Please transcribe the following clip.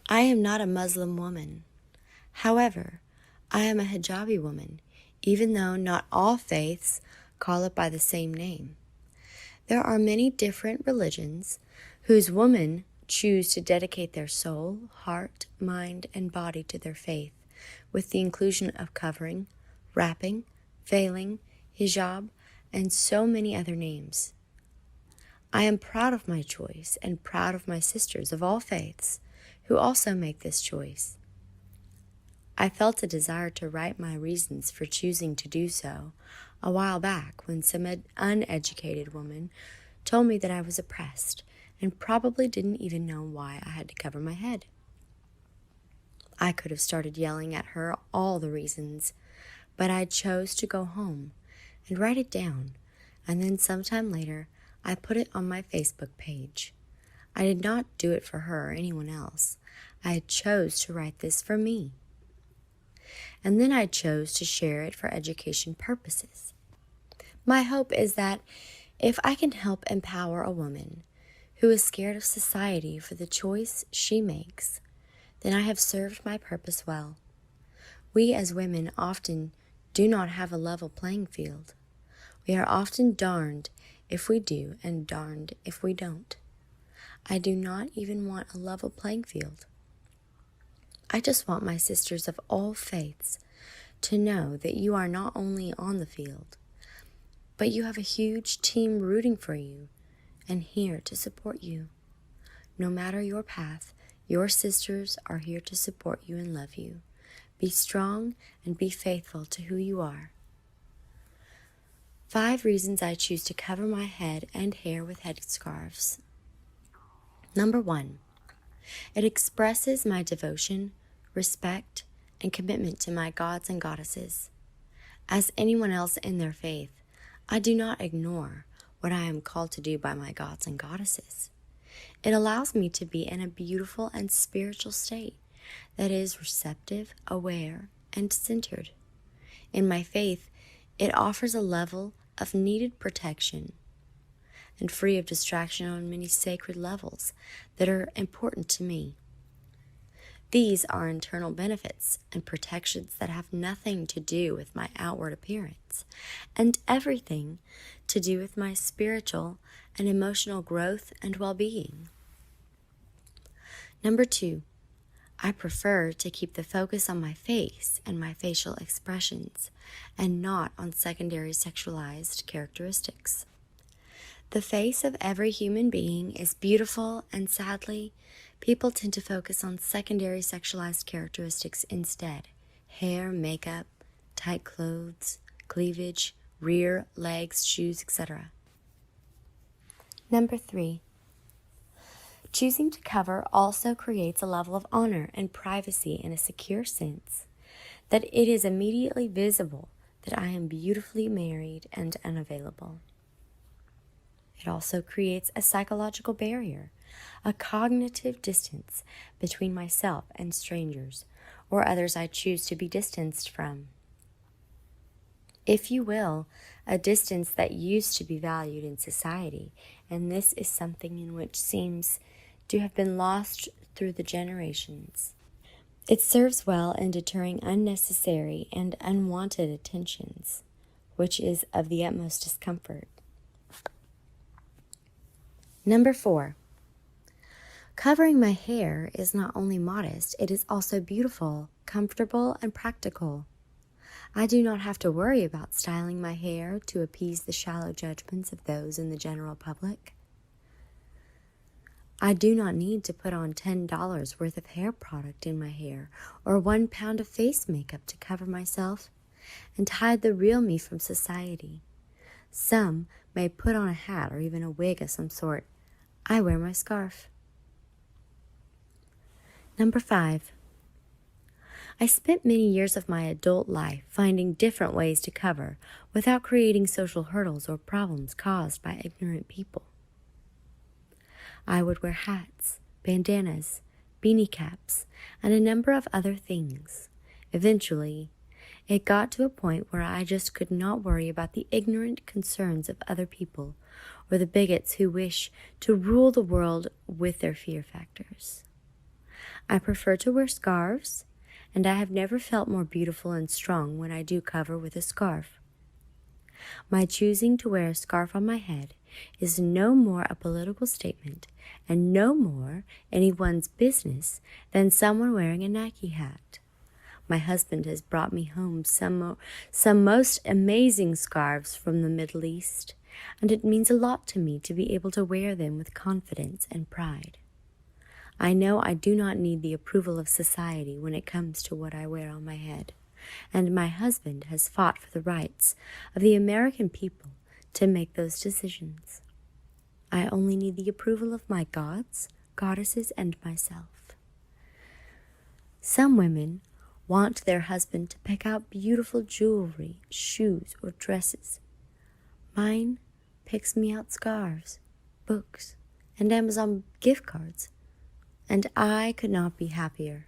I am not a Muslim woman. However, I am a Hijabi woman, even though not all faiths call it by the same name. There are many different religions whose women choose to dedicate their soul, heart, mind, and body to their faith, with the inclusion of covering, wrapping, veiling, hijab, and so many other names. I am proud of my choice and proud of my sisters of all faiths who also make this choice. I felt a desire to write my reasons for choosing to do so a while back when some uneducated woman told me that I was oppressed and probably didn't even know why I had to cover my head. I could have started yelling at her all the reasons, but I chose to go home and write it down, and then sometime later I put it on my Facebook page. I did not do it for her or anyone else. I chose to write this for me. And then I chose to share it for education purposes. My hope is that if I can help empower a woman who is scared of society for the choice she makes, then I have served my purpose well. We as women often do not have a level playing field. We are often darned if we do and darned if we don't. I do not even want a level playing field. I just want my sisters of all faiths to know that you are not only on the field, but you have a huge team rooting for you and here to support you. No matter your path, your sisters are here to support you and love you. Be strong and be faithful to who you are. 5 reasons I choose to cover my head and hair with headscarves. Number 1, it expresses my devotion, respect, and commitment to my gods and goddesses. As anyone else in their faith, I do not ignore what I am called to do by my gods and goddesses. It allows me to be in a beautiful and spiritual state that is receptive, aware, and centered. In my faith, it offers a level of needed protection and free of distraction on many sacred levels that are important to me. These are internal benefits and protections that have nothing to do with my outward appearance and everything to do with my spiritual and emotional growth and well-being. Number 2, I prefer to keep the focus on my face and my facial expressions and not on secondary sexualized characteristics. The face of every human being is beautiful, and sadly, people tend to focus on secondary sexualized characteristics instead. Hair, makeup, tight clothes, cleavage, rear, legs, shoes, etc. Number 3, choosing to cover also creates a level of honor and privacy in a secure sense that it is immediately visible that I am beautifully married and unavailable. It also creates a psychological barrier, a cognitive distance between myself and strangers or others I choose to be distanced from. If you will, a distance that used to be valued in society, and this is something in which seems to have been lost through the generations. It serves well in deterring unnecessary and unwanted attentions, which is of the utmost discomfort. Number 4, covering my hair is not only modest, it is also beautiful, comfortable, and practical. I do not have to worry about styling my hair to appease the shallow judgments of those in the general public. I do not need to put on $10 worth of hair product in my hair or 1 pound of face makeup to cover myself and hide the real me from society. Some may put on a hat or even a wig of some sort. I wear my scarf. Number 5, I spent many years of my adult life finding different ways to cover without creating social hurdles or problems caused by ignorant people. I would wear hats, bandannas, beanie caps, and a number of other things. Eventually, it got to a point where I just could not worry about the ignorant concerns of other people or the bigots who wish to rule the world with their fear factors. I prefer to wear scarves, and I have never felt more beautiful and strong when I do cover with a scarf. My choosing to wear a scarf on my head is no more a political statement and no more anyone's business than someone wearing a Nike hat. My husband has brought me home some most amazing scarves from the Middle East, and it means a lot to me to be able to wear them with confidence and pride. I know I do not need the approval of society when it comes to what I wear on my head, and my husband has fought for the rights of the American people to make those decisions. I only need the approval of my gods, goddesses, and myself. Some women want their husband to pick out beautiful jewelry, shoes, or dresses. Mine picks me out scarves, books, and Amazon gift cards, and I could not be happier.